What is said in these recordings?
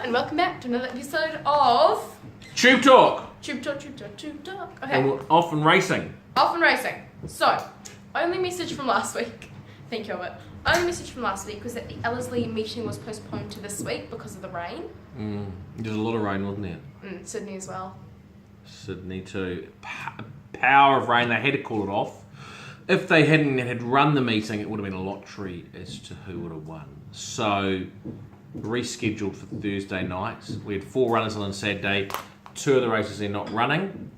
and welcome back to another episode of Tube Talk. Tube Talk. Okay. And we're off and racing. Off and racing. So, only message from last week. Thank you, Albert. Only message from last week was that the Ellerslie meeting was postponed to this week because of the rain. There's a lot of rain, wasn't there? Sydney as well. Sydney too. Power of rain. They had to call it off. If they hadn't had run the meeting, it would have been a lottery as to who would have won. So, rescheduled for Thursday nights. We had 4 runners on Saturday. 2 of the races they're not running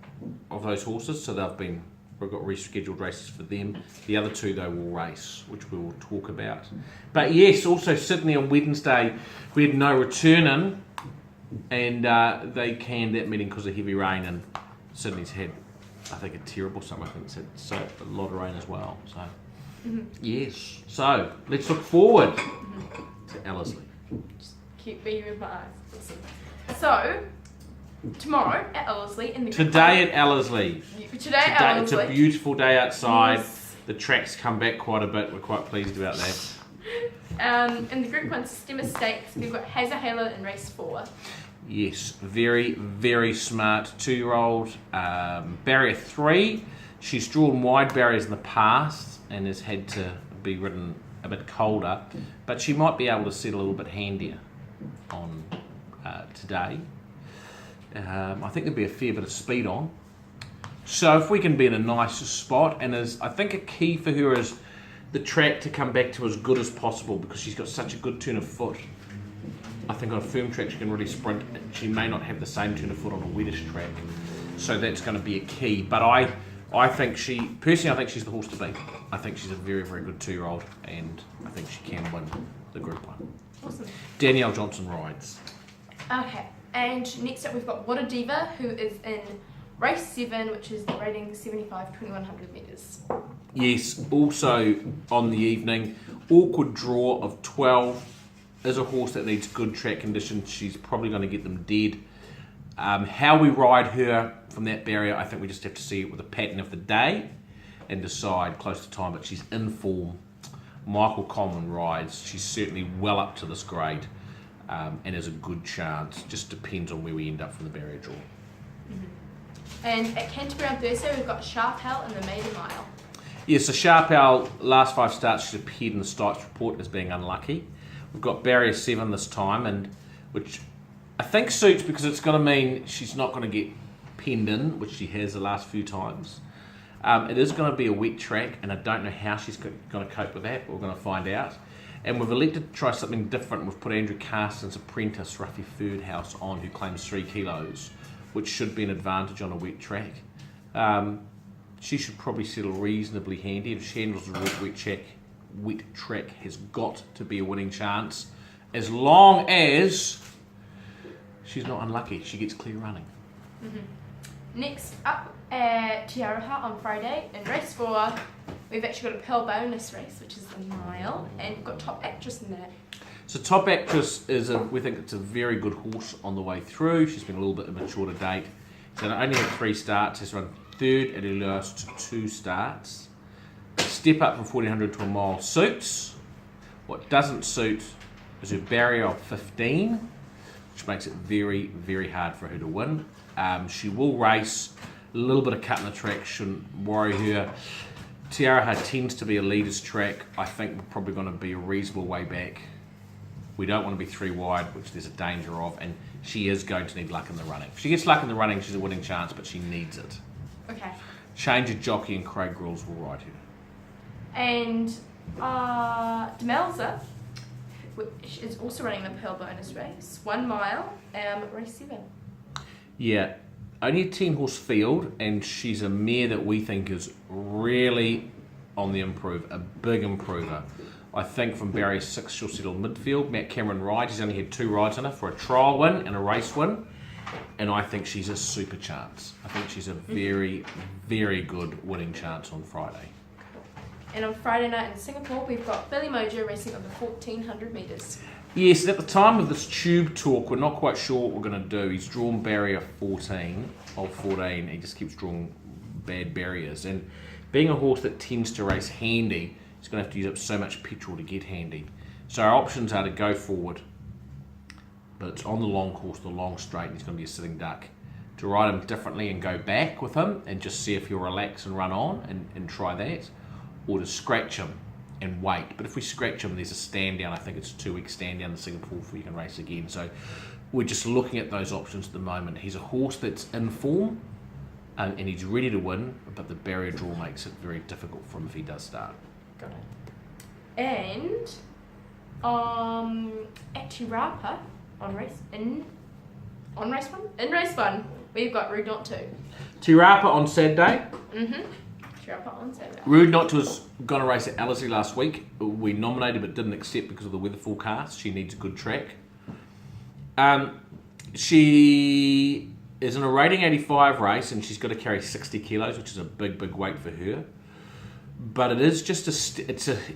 of those horses, so we've got rescheduled races for them. The other 2 though will race, which we will talk about. But yes, also Sydney on Wednesday, we had no return in, and they canned that meeting because of heavy rain, and Sydney's had, I think, a terrible summer. I think it's had a lot of rain as well. So yes, so let's look forward to Ellerslie. Just keep beating with my eyes. Listen. So, tomorrow at Ellerslie in the Today at Ellerslie. Today at Ellerslie. It's a beautiful day outside. Yes. The track's come back quite a bit. We're quite pleased about that. In the Group 1 Stemmer Stakes, we've got Hazza Halo in race 4. Yes, very, very smart 2-year-old. Barrier 3. She's drawn wide barriers in the past and has had to be ridden a bit colder, but she might be able to set a little bit handier on today. I think there'll be a fair bit of speed on. So if we can be in a nice spot, and I think a key for her is the track to come back to as good as possible, because she's got such a good turn of foot. I think on a firm track she can really sprint. She may not have the same turn of foot on a wettish track, so that's going to be a key. But I think she's the horse to beat. I think she's a very, very good 2-year-old, and I think she can win the Group 1. Awesome. Danielle Johnson rides. Okay, and next up we've got What a Diva, who is in race 7, which is the rating 75 2100 metres. Yes, also on the evening, awkward draw of 12 is a horse that needs good track conditions. She's probably going to get them dead. How we ride her from that barrier, I think we just have to see it with the pattern of the day and decide close to time, but she's in form. Michael Coleman rides. She's certainly well up to this grade, and has a good chance. Just depends on where we end up from the barrier draw. And at Canterbury on Thursday, we've got Sharp Hell in the Maiden Mile. Yes, so Sharp Owl, last 5 starts, she's appeared in the Stipes report as being unlucky. We've got barrier 7 this time, and which I think suits because it's going to mean she's not going to get penned in, which she has the last few times. It is going to be a wet track, and I don't know how she's going to cope with that, but we're going to find out. And we've elected to try something different. We've put Andrew Carson's apprentice, Ruffy Ferdhouse, on, who claims 3 kilos, which should be an advantage on a wet track. She should probably settle reasonably handy. If she handles the wet track has got to be a winning chance, as long as she's not unlucky. She gets clear running. Next up at Te Aroha on Friday in race 4, we've actually got a Pearl bonus race, which is a mile, and we've got Top Actress in that. So Top Actress we think it's a very good horse on the way through. She's been a little bit immature to date. So it only had 3 starts, has run 3rd at her last 2 starts. Step up from 1400 to a mile suits. What doesn't suit is her barrier of 15, which makes it very, very hard for her to win. She will race. A little bit of cut in the track shouldn't worry her. Te Aroha tends to be a leader's track. I think we're probably going to be a reasonable way back. We don't want to be 3 wide, which there's a danger of, and she is going to need luck in the running. If she gets luck in the running, she's a winning chance, but she needs it. Okay. Change of jockey and Craig Grills will ride her. And Demelza, which is also running the Pearl bonus race, 1 mile, race 7. Yeah, only a 10-horse field, and she's a mare that we think is really on the improve, a big improver. I think from barrier 6 she'll settle midfield. Matt Cameron rides. He's only had 2 rides on her for a trial win and a race win, and I think she's a super chance. I think she's a very, very good winning chance on Friday. And on Friday night in Singapore, we've got Billy Mojo racing on the 1400 metres. Yes, at the time of this tube talk, we're not quite sure what we're going to do. He's drawn barrier 14 of 14. He just keeps drawing bad barriers. And being a horse that tends to race handy, he's going to have to use up so much petrol to get handy. So our options are to go forward, but it's on the long course, the long straight, and he's going to be a sitting duck. To ride him differently and go back with him and just see if he'll relax and run on and try that, or to scratch him and wait. But if we scratch him, there's a stand down. I think it's a 2-week stand down in Singapore before you can race again. So we're just looking at those options at the moment. He's a horse that's in form and he's ready to win, but the barrier draw makes it very difficult for him if he does start. Got it. And at Tirapa in race one, we've got Rude Not To. Tirapa on Saturday. Tirapa on Saturday. Rude Not To was going to race at Ellerslie last week. We nominated but didn't accept because of the weather forecast. She needs a good track. She is in a rating 85 race and she's got to carry 60 kilos, which is a big weight for her. But it is just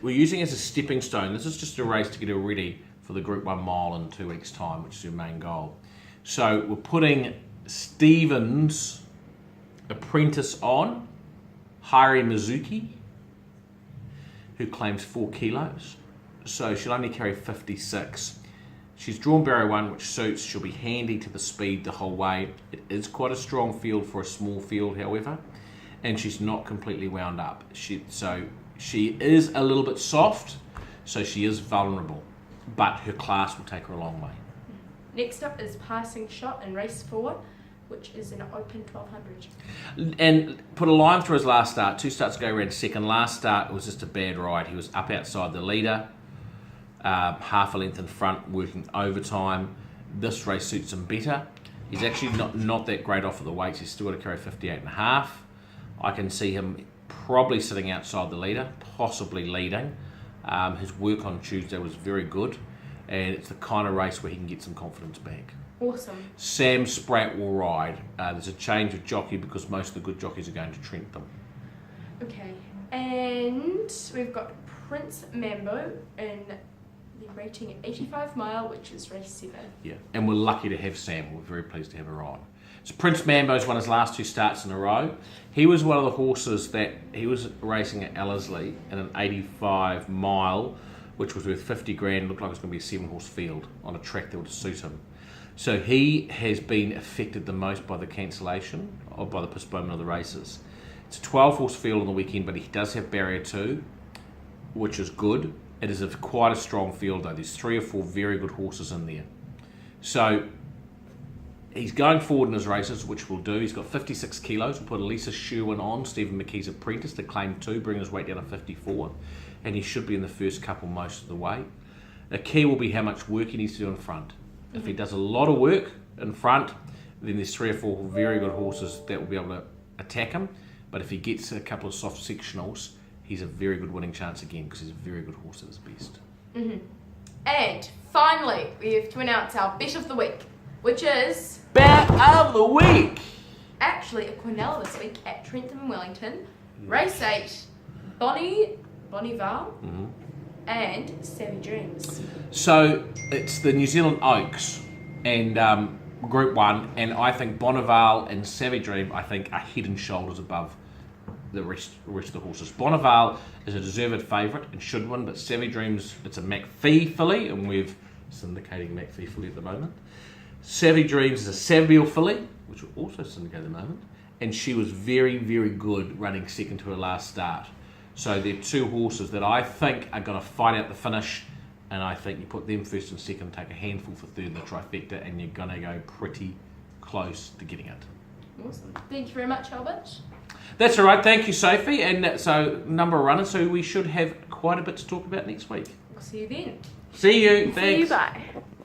we're using it as a stepping stone. This is just a race to get her ready for the Group 1 mile in 2 weeks' time, which is her main goal. So we're putting Stevens' apprentice on, Hari Mizuki, who claims 4 kilos. So she'll only carry 56. She's drawn barrier 1, which suits. She'll be handy to the speed the whole way. It is quite a strong field for a small field, however, and she's not completely wound up. She is a little bit soft, so she is vulnerable, but her class will take her a long way. Next up is Passing Shot in race 4, which is an open 1200. And put a line through his last start. 2 starts ago, ran second. Last start, it was just a bad ride. He was up outside the leader, half a length in front, working overtime. This race suits him better. He's actually not that great off of the weights. He's still got to carry 58.5. I can see him probably sitting outside the leader, possibly leading. His work on Tuesday was very good, and it's the kind of race where he can get some confidence back. Awesome. Sam Spratt will ride. There's a change of jockey because most of the good jockeys are going to Trentham. Okay, and we've got Prince Mambo in the rating 85 mile, which is race 7. Yeah, and we're lucky to have Sam. We're very pleased to have her on. So Prince Mambo's won his last 2 starts in a row. He was one of the horses that he was racing at Ellerslie in an 85 mile, which was worth 50 grand. Looked like it was going to be a 7-horse field on a track that would suit him. So he has been affected the most by the cancellation or by the postponement of the races. It's a 12-horse field on the weekend, but he does have barrier 2, which is good. It is quite a strong field though. There's 3 or 4 very good horses in there. So he's going forward in his races, which we'll do. He's got 56 kilos. We'll put Elisa Sherwin on, Stephen McKee's apprentice, to claim 2, bringing his weight down to 54. And he should be in the first couple most of the way. The key will be how much work he needs to do in front. If he does a lot of work in front, then there's 3 or 4 very good horses that will be able to attack him. But if he gets a couple of soft sectionals, he's a very good winning chance again because he's a very good horse at his best. And finally, we have to announce our bet of the week, which is Bet of the week! actually a Quinella this week at Trentham, Wellington. Race 8, Bonneville and Savvy Dreams. So it's the New Zealand Oaks and Group 1, and I think Bonneville and Savvy Dream, I think, are head and shoulders above the rest of the horses. Bonneville is a deserved favourite and should win, but Savvy Dreams, it's a McPhee filly, and we're syndicating McPhee filly at the moment. Savvy Dreams is a Saville filly, which we're also syndicating at the moment, and she was very, very good running second to her last start. So they're 2 horses that I think are going to fight out the finish, and I think you put them first and second, take a handful for third in the trifecta, and you're going to go pretty close to getting it. Awesome. Thank you very much, Albert. That's all right. Thank you, Sophie. And so, number of runners, so we should have quite a bit to talk about next week. We'll see you then. See you. Thanks. See you, bye.